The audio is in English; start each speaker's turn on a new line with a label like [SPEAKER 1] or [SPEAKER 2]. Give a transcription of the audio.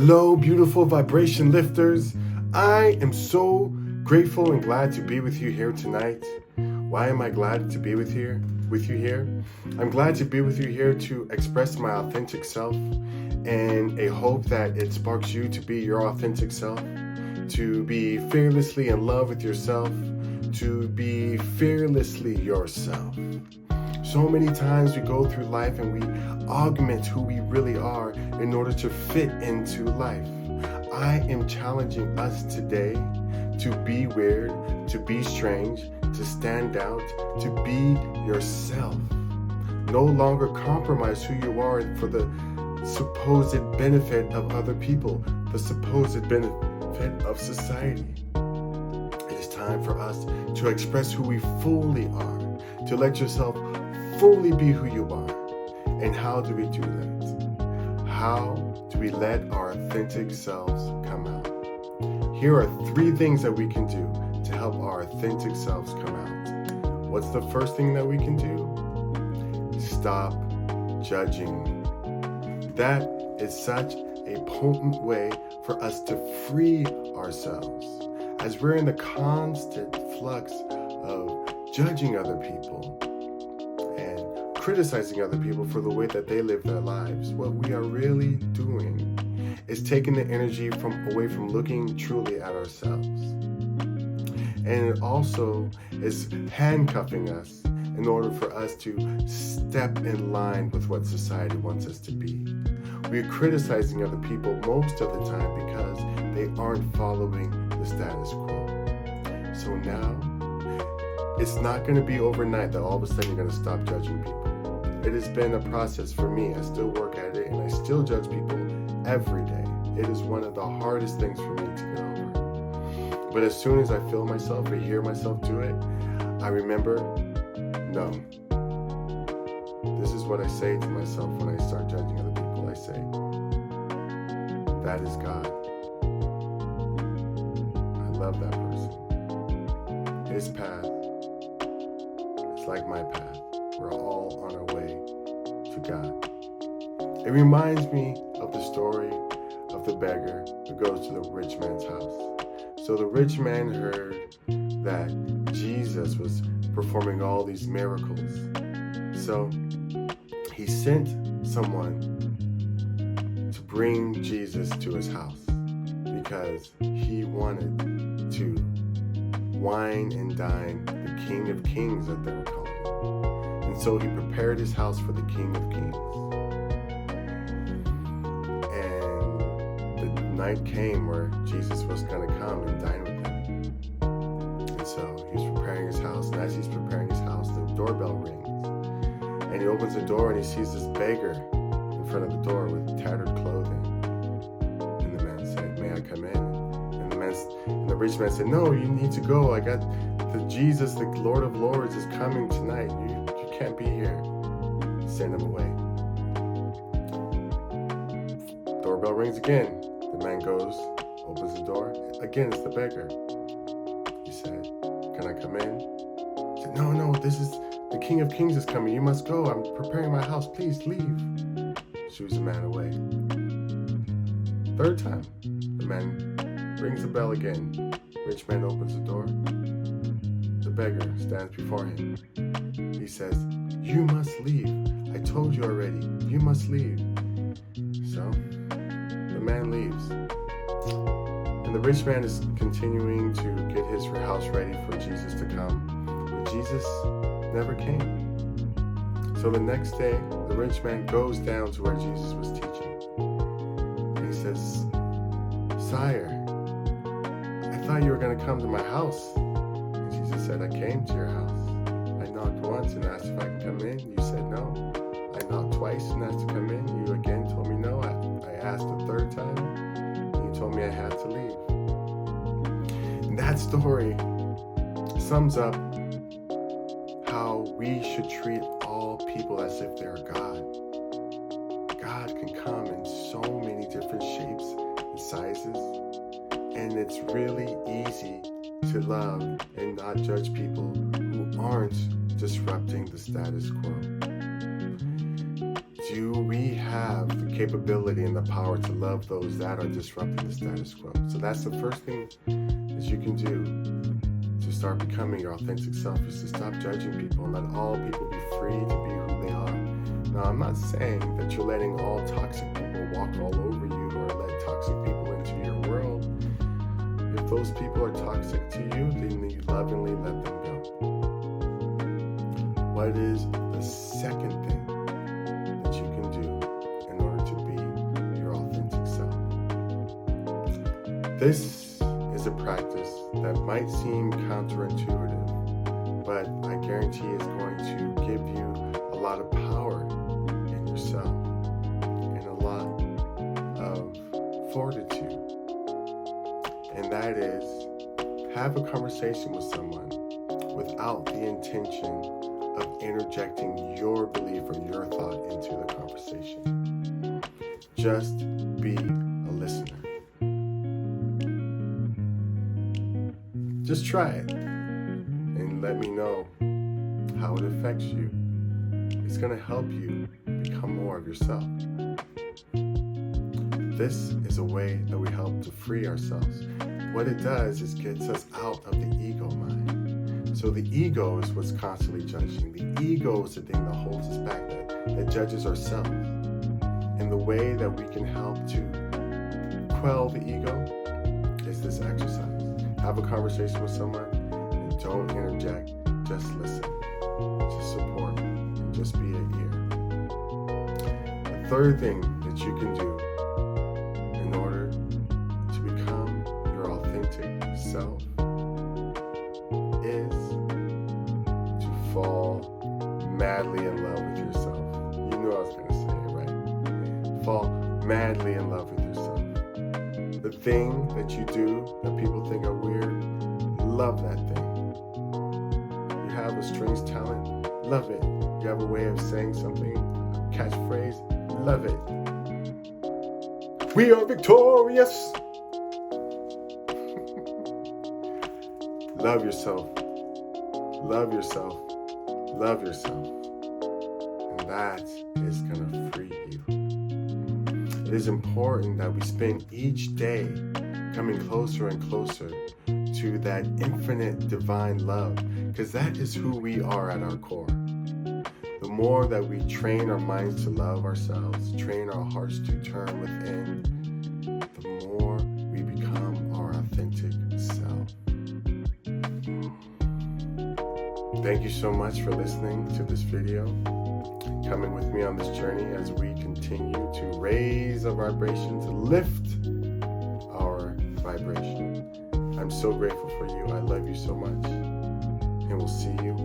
[SPEAKER 1] Hello, beautiful vibration lifters. I am so grateful and glad to be with you here tonight. Why am I glad to be with you here? I'm glad to be with you here to express my authentic self and a hope that it sparks you to be your authentic self, to be fearlessly in love with yourself, to be fearlessly yourself. So many times we go through life and we augment who we really are in order to fit into life. I am challenging us today to be weird, to be strange, to stand out, to be yourself. No longer compromise who you are for the supposed benefit of other people, the supposed benefit of society. It is time for us to express who we fully are, to let yourself fully be who you are. And how do we do that? How do we let our authentic selves come out? Here are 3 things that we can do to help our authentic selves come out. What's the first thing that we can do? Stop judging. That is such a potent way for us to free ourselves, as we're in the constant flux of judging other people and criticizing other people for the way that they live their lives. What we are really doing is taking the energy away from looking truly at ourselves. And it also is handcuffing us in order for us to step in line with what society wants us to be. We are criticizing other people most of the time because they aren't following the status quo. So now, it's not going to be overnight that all of a sudden you're going to stop judging people. It has been a process for me. I still work at it and I still judge people every day. It is one of the hardest things for me to get over. But as soon as I feel myself or hear myself do it, I remember, no. This is what I say to myself when I start judging other people. I say, that is God. I love that person. His path is like my path. We're all on our way to God. It reminds me of the story of the beggar who goes to the rich man's house. So the rich man heard that Jesus was performing all these miracles. So he sent someone to bring Jesus to his house because he wanted to wine and dine the King of Kings that they were calling. And so he prepared his house for the King of Kings. And the night came where Jesus was going to come and dine with them. And so he was preparing his house. And as he's preparing his house, the doorbell rings. And he opens the door and he sees this beggar in front of the door with tattered clothing. And the man said, "May I come in?" And the rich man said, "No, you need to go. I got Jesus, the Lord of Lords, is coming tonight. You can't be here." Send him away. Doorbell rings again. The man goes, opens the door. Again, it's the beggar. He said, "Can I come in?" He said, No, this is the King of Kings is coming. You must go. I'm preparing my house. Please leave." Shoos the man away. 3rd time, the man rings the bell again. Rich man opens the door. The beggar stands before him. He says, "You must leave. I told you already. You must leave." So, the man leaves. And the rich man is continuing to get his house ready for Jesus to come. But Jesus never came. So the next day, the rich man goes down to where Jesus was teaching. And he says, "Sire, I thought you were going to come to my house." And Jesus said, "I came to your house. I knocked once and asked if I can come in. You said no. I knocked twice and asked to come in. You again told me no. I asked the 3rd time. And you told me I had to leave." And that story sums up how we should treat all people as if they're God. God can come in so many different shapes and sizes, and it's really easy to love and not judge people who aren't disrupting the status quo. Do we have the capability and the power to love those that are disrupting the status quo. So that's the first thing that you can do to start becoming your authentic self, is to stop judging people and let all people be free to be who they are. Now, I'm not saying that you're letting all toxic people walk all over you or let toxic people into your world. If those people are toxic to you, then you lovingly let them go. What is the second thing that you can do in order to be your authentic self? This is a practice that might seem counterintuitive, but I guarantee it's going to give you a lot of power in yourself and a lot of fortitude. And that is, have a conversation with someone without the intention of interjecting your belief or your thought into the conversation. Just be a listener. Just try it and let me know how it affects you. It's going to help you become more of yourself. This is a way that we help to free ourselves. What it does is gets us out of the ego mind. So the ego is what's constantly judging. The ego is the thing that holds us back, that judges ourselves. And the way that we can help to quell the ego is this exercise. Have a conversation with someone and don't interject. Just listen. Just support. And just be an ear. The third thing that you can do in order to become your authentic self is to fall madly in love with yourself. You knew I was going to say it, right? Fall madly in love with yourself. The thing that you do that people think are weird, love that thing. You have a strange talent, love it. You have a way of saying something, a catchphrase, love it. We are victorious. Love yourself. Love yourself. Love yourself. And that is going to free you. It is important that we spend each day coming closer and closer to that infinite divine love, because that is who we are at our core. The more that we train our minds to love ourselves, train our hearts to turn within, the more we become our authentic self. Thank you so much for listening to this video, coming with me on this journey as we continue to raise our vibration, to lift our vibration. I'm so grateful for you. I love you so much. And we'll see you